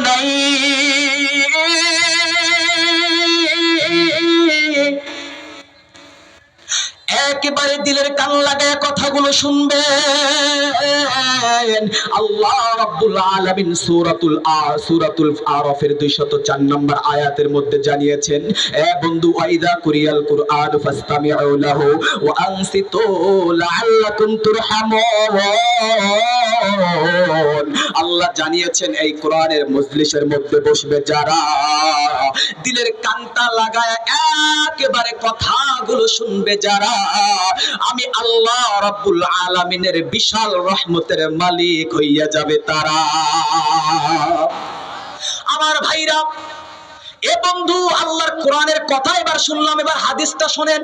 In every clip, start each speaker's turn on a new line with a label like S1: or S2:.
S1: নাই। একেবারে দিলের কান লাগায় কথাগুলো শুনবেন। আল্লাহ রাব্বুল আলামিন সূরাতুল আরাফের 204 নম্বর আয়াতের মধ্যে জানিয়েছেন, এ বন্ধু, ওয়াইদা কুরিয়াল কুরআন ফাসতামিউ লাহু ওয়া আনসিতু লাআল্লাকুম তুরহামুন। আল্লাহ জানিয়েছেন, এই কোরআনের মজলিসের মধ্যে বসবে যারা, দিলের কানটা লাগায় একেবারে কথাগুলো শুনবে যারা, আমি আল্লাহ রাব্বুল আলামিনের বিশাল রহমতের মালিক হইয়া যাবে তারা। আমার ভাইরা, এ বন্ধু, আল্লাহর কোরআনের কথা এবার শুনলাম, এবার হাদিসটা শোনেন।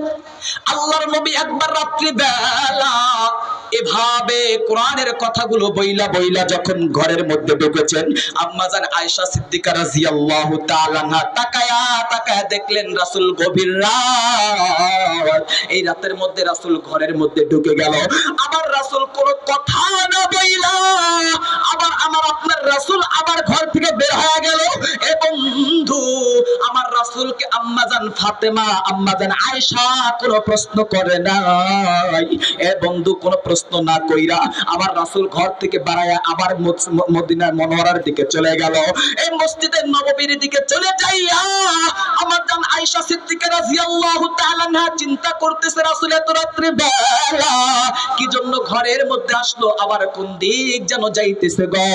S1: আল্লাহর নবী একবার রাত্রি বেলা এভাবে কোরআনের কথাগুলো বইলা বইলা যখন ঘরের মধ্যে ঢুকেছেন, আম্মাজান আয়েশা সিদ্দিকা রাদিয়াল্লাহু তাআলা আনহা তাকায়া তাকায়া দেখলেন রাসূল গভীর রাত, এই রাতের মধ্যে রাসূল ঘরের মধ্যে ঢুকে গেল। আবার রাসূল কোনো কথা না বইলা আবার আপনার রাসূল আবার ঘর থেকে বের হয়ে গেল। এ বন্ধু, আমার রাসূলকে আম্মাজান ফাতেমা, আম্মাজান আয়েশা কোনো প্রশ্ন করে নাই। এ বন্ধু, কোনো প্রশ্ন না কইরা আবার রাসূল ঘর থেকে বেরায়া আবার মদিনার মুনাওয়ারার দিকে চলে গেল। এই মসজিদে নববীর দিকে চলে যাইয়া আম্মাজান আয়েশা সিদ্দিকা রাদিয়াল্লাহু তাআলা আনহা চিন্তা করতেছে, রাসূল এত রাত্রে বেলা কি জন্য ঘরের মধ্যে আসলো, আবার কোন দিক যেন যাইতেছে গো।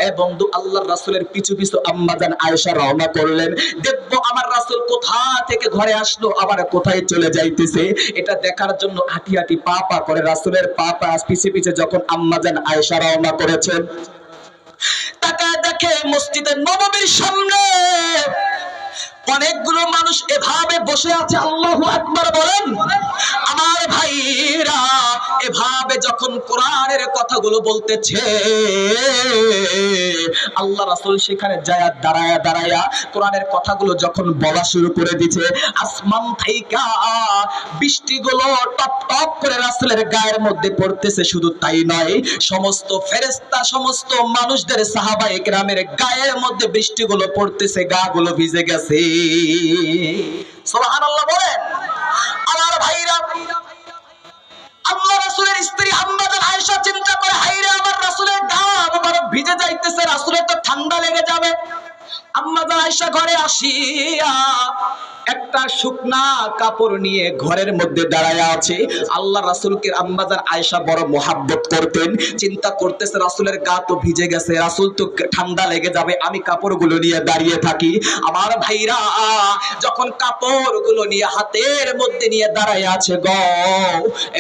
S1: এ বন্ধু, আল্লাহর রাসূলের পিছু পিছু আম্মাজান আয়েশা রওনা করলেন। দেখবো আমার রাসূল কোথা থেকে ঘরে আসলো, আবার কোথায় চলে যাইতেছে, এটা দেখার জন্য হাঁটি হাঁটি পা পা করে রাসূলের পা পা পিছে পিছে যখন আম্মাজান আয়েশা রওনা করেছেন, তাকায় দেখে মসজিদের নববীর সামনে অনেকগুলো মানুষ এভাবে বসে আছে। আল্লাহু আকবার বলেন। আমার ভাইরা, এভাবে যখন কোরআনের কথাগুলো বলতেছে, আল্লাহ রাসূল সেখানে যায় দাঁড়ায়া দাঁড়ায়া কোরআনের কথাগুলো যখন বলা শুরু করে দিয়েছে, আসমান থেকে বৃষ্টিগুলো টপ টপ করে রাসূলের গায়ের মধ্যে পড়তেছে। শুধু তাই নয়, সমস্ত ফেরেশতা, সমস্ত মানুষদের, সাহাবায়ে কেরামের গায়ের মধ্যে বৃষ্টিগুলো পড়তেছে, গাগুলো ভিজে গেছে। সুবহানাল্লাহ বলেন। আমার ভাইরা, আল্লাহ রাসূলের স্ত্রী আম্মাজান আয়েশা চিন্তা করে, হায়রে, আমার রাসূলের গা মুবারক ভিজে যাইতেছে, রাসূলের তো ঠান্ডা লেগে যাবে। আম্মাজান আয়েশা ঘরে আসিয়া একটা শুকনা কাপড় নিয়ে ঘরের মধ্যে দাঁড়ায় আছে। আল্লাহ রাসূলকে আম্মাজান আয়েশা বড় মোহাব্বত করতেন। চিন্তা করতেছে, রাসূলের গা তো ভিজে গেছে, রাসূল তো ঠান্ডা লেগে যাবে, আমি কাপড়গুলো নিয়ে দাঁড়িয়ে থাকি। আমার ভাইরা, যখন কাপড়গুলো নিয়ে হাতের মধ্যে নিয়ে দাঁড়ায় আছে গো,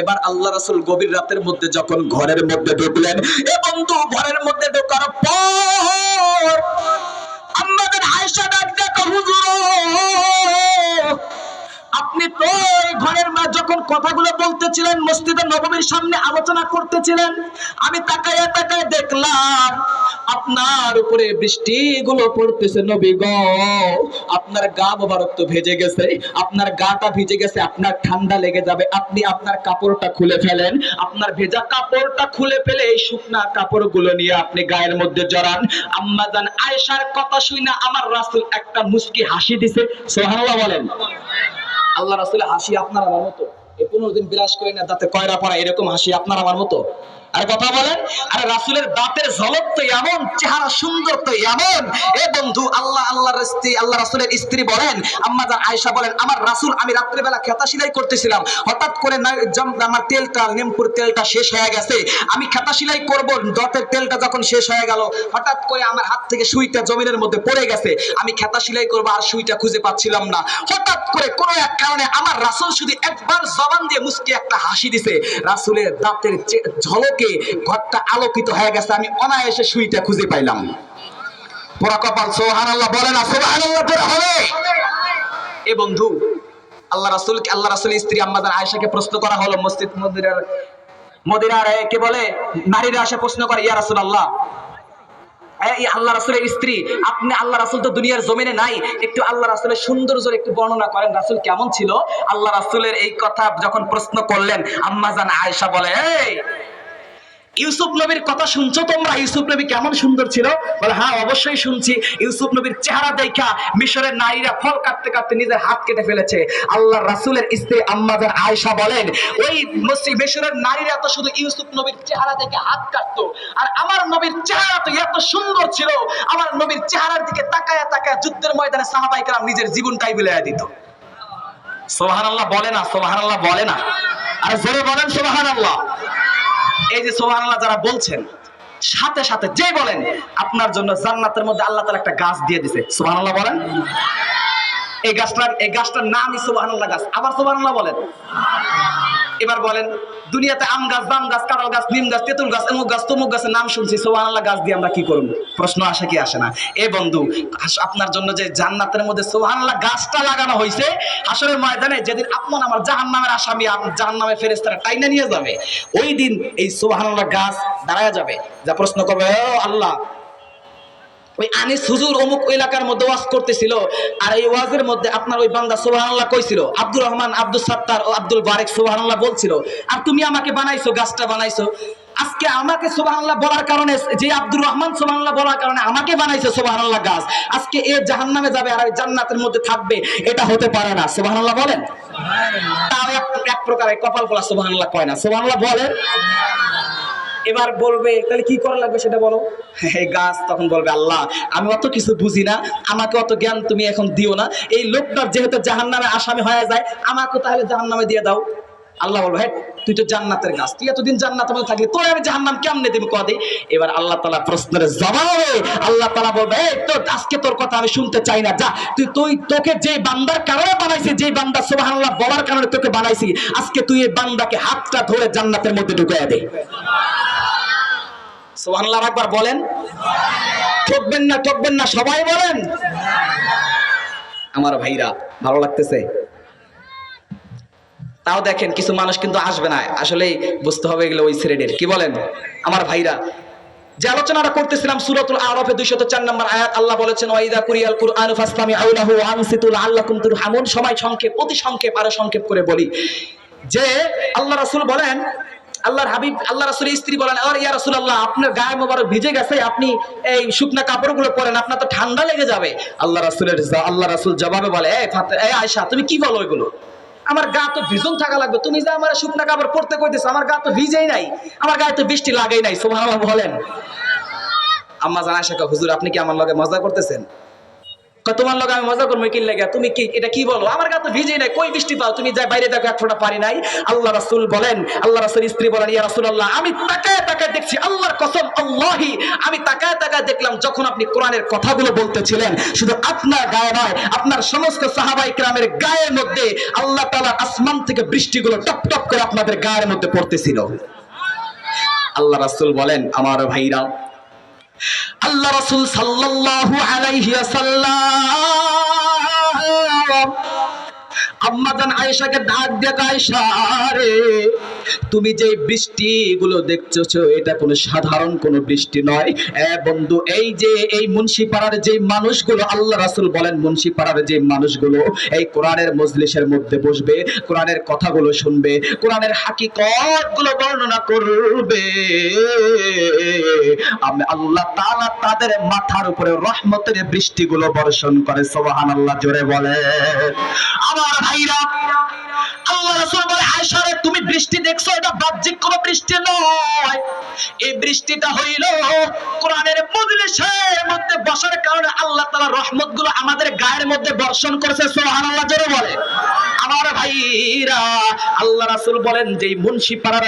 S1: এবার আল্লাহ রাসূল গভীর রাতের মধ্যে যখন ঘরের মধ্যে ঢুকলেন, এ বন্ধু, ঘরের মধ্যে ঢোকার পর আম্মাজান আয়েশা ডাক দেখো, হুজুর, আপনি তো ঘরের মা যখন কথাগুলো বলতেছিলেন, মসজিদে নববীর সামনে আলোচনা করতেছিলেন, আমি তাকায়া তাকায়া দেখলাম আপনার উপরে বৃষ্টিগুলো পড়তেছে। নবী গো, আপনার গা মোবারক তো ভেজে গেছে, আপনার গাটা ভিজে গেছে, আপনার ঠান্ডা লেগে যাবে, আপনি আপনার কাপড়টা খুলে ফেলেন, আপনার ভেজা কাপড়টা খুলে ফেলে এই শুকনা কাপড়গুলো নিয়ে আপনি গায়ের মধ্যে জড়ান। আম্মাজান আয়েশার কথা শুনে আমার রাসূল একটা মুস্কি হাসি দিছে। সুবহানাল্লাহ বলেন। আল্লাহ রাসূলের হাসি আপনার আমার মতো, এই 15 দিন বিরাজ করে না দাঁতে কয়রা পড়া, এরকম হাসি আপনার আমার মতো? আর কথা বলেন। আরে রাসূলের দাঁতের ঝলক তো এমন, চেহারা সুন্দর তো এমন। এ বন্ধু, আল্লাহ রাসূলের স্ত্রী বলেন, আম্মাজান আয়েশা বলেন, আমার রাসূল, আমি রাত্রে বেলা খেতা সেলাই করতেছিলাম, হঠাৎ করে আমার তেলটা, নেমপুর তেলটা শেষ হয়ে গেছে। আমি খেতা সেলাই করব, দাঁতের তেলটা যখন শেষ হয়ে গেল, হঠাৎ করে আমার হাত থেকে সুইটা জমিনের মধ্যে পড়ে গেছে। আমি খেতা সেলাই করব আর সুইটা খুঁজে পাচ্ছিলাম না। হঠাৎ করে কোনো এক কারণে আমার রাসূল শুধু একবার জবান দিয়ে মুস্কি একটা হাসি দিছে। রাসূলের দাঁতের ঝলকে ঘরটা আলোকিত হয়ে গেছে, আমি অনায়াসে সুইটা খুঁজে পাইলাম। পুরা কপাল। সুবহানাল্লাহ বলেন না? সুবহানাল্লাহ পড়া হবে। এ বন্ধু, আল্লাহ রাসূলের স্ত্রী আম্মাজান আয়েশাকে প্রশ্ন করা হলো, মসজিদ মদিনার কে বলে নারীরা এসে প্রশ্ন করে, ইয়া রাসূলুল্লাহ, এই আল্লাহ রাসূলের স্ত্রী, আপনি, আল্লাহ রাসূল তো দুনিয়ার জমিনে নাই, একটু আল্লাহ রাসূলের সৌন্দর্য একটু বর্ণনা করেন, রাসূল কেমন ছিল? আল্লাহ রাসূলের এই কথা যখন প্রশ্ন করলেন, আম্মাজান আয়েশা বলে, ইউসুফ নবীর কথা শুনছো তোমরা? ইউসুফ নবী কেমন সুন্দর ছিল? বলে হ্যাঁ অবশ্যই শুনছি। ইউসুফ নবীর চেহারা দেখা মিশরের নারীরা ফল কাটতে কাটতে নিজের হাত কেটে ফেলেছে। আল্লাহ রাসূলের স্ত্রী আম্মাজান আয়েশা বলেন, ওই মিশরের নারীরা তো শুধু ইউসুফ নবীর চেহারা দেখে হাত কাটতো, আর আমার নবীর চেহারা তো এত সুন্দর ছিল, আমার নবীর চেহারার দিকে তাকায়া তাকায়া যুদ্ধের ময়দানে সাহাবায়ে কেরাম নিজের জীবনটাই বিলায়া দিত। সুবহানাল্লাহ বলে না? সুবহানাল্লাহ বলে না? আর জোরে বলেন সুবহানাল্লাহ। এই যে সুবহানাল্লাহ যারা বলছেন, সাথে সাথে যেই বলেন আপনার জন্য জান্নাতের মধ্যে আল্লাহ তাআলা একটা গাছ দিয়ে দিয়েছে। সুবহানাল্লাহ বলেন। এই গাছটার নামই সুবহানাল্লাহ গাছ। আবার সুবহানাল্লাহ বলেন। এবার বলেন, দুনিয়াতে আম গাছ, জাম গাছ, কাঁঠাল গাছ, নিম গাছ, তেঁতুল গাছ, অমুক গাছ, তমুক গাছের নাম শুনছি, সুবহানাল্লাহ গাছ দিয়ে আমরা কি করব? প্রশ্ন আসে কি আসে না? এ বন্ধু, আপনার জন্য যে জান্নাতের মধ্যে সুবহানাল্লাহ গাছটা লাগানো হয়েছে, হাসরের ময়দানে যেদিন আপনার আমার জাহান্নামের আসামি, জাহান্নামের ফেরেশতারা টাইনা নিয়ে যাবে, ওই দিন এই সুবহানাল্লাহ গাছ দাঁড়ায় যাবে, যা প্রশ্ন করবে, ও আল্লাহ, ওই আনিস হুজুর অমুক এলাকার মধ্যে ওয়াজ করতেছিল, আর এই ওয়াজের মধ্যে আপনার ওই বান্দা সুবহানাল্লাহ কইছিল, আব্দুর রহমান, আব্দুল সাত্তার ও আব্দুল বারেক সুবহানাল্লাহ বলছিল, আর তুমি আমাকে বানাইছো, গাছটা বানাইছো। আজকে আমাকে সুবহানাল্লাহ বলার কারণে, যে আব্দুর রহমান সুবহানাল্লাহ বলার কারণে আমাকে বানাইছো সুবহানাল্লাহ গাছ, আজকে এ জাহান্নামে যাবে আর জান্নাতের মধ্যে থাকবে, এটা হতে পারে না। সুবহানাল্লাহ বলেন। তাও এক প্রকারের কপাল পোলা সুবহানাল্লাহ কয় না। সুবহানাল্লাহ বলেন। এবার বলবে তাহলে কি করা লাগবে সেটা বলো। এই গাছ তখন বলবে, আল্লাহ আমি অত কিছু বুঝি না, আমাকে অত জ্ঞান তুমি এখন দিও না, এই লোকটার যেহেতু জাহান্নামে আসামি হয়ে যায়, আমাকে তাহলে জাহান্নামে দিয়ে দাও। আল্লাহ বলবে, হ্যাঁ তুই তো জান্নাতের গাছ, তুই এতদিন জান্নাতের মধ্যে থাকলি, তোর আমি জাহান্নাম কেমনে দেব কদে? এবার আল্লাহ তাআলা প্রশ্নের জবাবে আল্লাহ তাআলা বলবে, এই তো আজকে তোর কথা আমি শুনতে চাই না, যা তোকে যে বান্দার কারণে বানাইছি, যে বান্দা সুবহানাল্লাহ বলার কারণে তোকে বানাইছি, আজকে তুই এই বান্দাকে হাতটা ধরে জান্নাতের মধ্যে ঢুকাইয়া দে। সুবহানাল্লাহ একবার বলেন। ঠকবেন না, ঠকবেন না, সবাই বলেন। আমার ভাইরা, ভালো লাগতেছে? তাও দেখেন কিছু মানুষ কিন্তু আসবে না, আসলে বুঝতে হবে এগুলো ওই শ্রেণীর। কি বলেন আমার ভাইরা? যে আলোচনাটা করতেছিলাম সূরাতুল আরাফে 204 নম্বর আয়াত, আল্লাহ বলেছেন, ওয়াইদা কুরিয়াল কুরআনু ফাসতামিউ লাহু ওয়া আনসিতু লাআল্লাকুম তুরহামুন। সময় সংক্ষেপ, অতি সংক্ষেপ, আরো সংক্ষেপ করে বলি যে আল্লাহ রাসূল বলেন, আল্লাহর হাবিব, আল্লাহ রাসূলের স্ত্রী বলেন, আর ইয়া রাসূলুল্লাহ, আপনার গায়ে মোবারক ভিজে গেছে, আপনি এই শুকনা কাপড়গুলো পরেন, আপনার তো ঠান্ডা লেগে যাবে। আল্লাহ রাসূল জবাবে বলে, এই আয়েশা তুমি কি বলো এগুলো? আমার গা তো ভিজন থাকা লাগবে, তুমি যে আমার শুকনা কাপড় পরতে কইতেছো, আমার গা তো ভিজেই নাই, আমার গায়ে তো বৃষ্টি লাগেই নাই। সুবহানাল্লাহ বলেন। আম্মা জান আয়েশা কয়, হুজুর আপনি কি আমার লগে মজা করতেছেন? তোমার লগে আমি মজা করবো কি লাগে? তুমি কি এটা কি বলো? আমার গা তো ভিজেই নাই, কই বৃষ্টি পাও? তুমি যাই বাইরে দেখো, এক ফোঁটা পারি নাই। আল্লাহ রাসূল বলেন, আল্লাহ রাসূলের স্ত্রী বলেন, ইয়া রাসূলুল্লাহ, আমি তাকায় তাকায় দেখছি, আল্লাহর কসম, আল্লাহি, আমি তাকায় তাকায় দেখলাম যখন আপনি কোরআনের কথাগুলো বলতেছিলেন, শুধু আপনার গায়ে নয়, আপনার সমস্ত সাহাবায়ে কেরামের গায়ের মধ্যে আল্লাহ তাআলা আসমান থেকে বৃষ্টিগুলো টপ টপ করে আপনাদের গায়ের মধ্যে পড়তেছিল। আল্লাহ রাসূল বলেন, আমার ভাইরা, আল্লাহ রাসূল সাল্লাল্লাহু আলাইহি ওয়াসাল্লাম আম্মা জান আয়েশাকে ডাক দিয়ে, আয়েশা রে, তুমি যে বৃষ্টিগুলো দেখছো এটা কোনো সাধারণ কোনো বৃষ্টি নয়। বন্ধু, এই যে এই মুন্সিপাড়ার যে মানুষগুলো, আল্লাহ রাসূল বলেন, মুন্সিপাড়ার যে মানুষগুলো এই কোরআনের মজলিসের মধ্যে বসবে, কোরআনের কথাগুলো শুনবে, কোরআনের হাকিকতগুলো বর্ণনা করবে, আমি আল্লাহ তাআলা তাদের মাথার উপরে রহমতের বৃষ্টিগুলো বর্ষণ করে। সুবহানাল্লাহ জোরে বলে। আমার ভাইরা, আল্লাহ রাসূল বলে, আয়েশা রে, তুমি বৃষ্টি দেখছো, এটা বাহ্যিক কোনো বৃষ্টি নয়, এই বৃষ্টিটা হইল কোরআনের মজলিসের মধ্যে বসার কারণে আল্লাহ তাআলা রহমতগুলো আমাদের গায়ের মধ্যে বর্ষণ করেছে। সুবহানাল্লাহ জোরে বলে। আমার ভাইরা, আল্লাহ রাসূল বলেন যে মুন্সিপাড়ার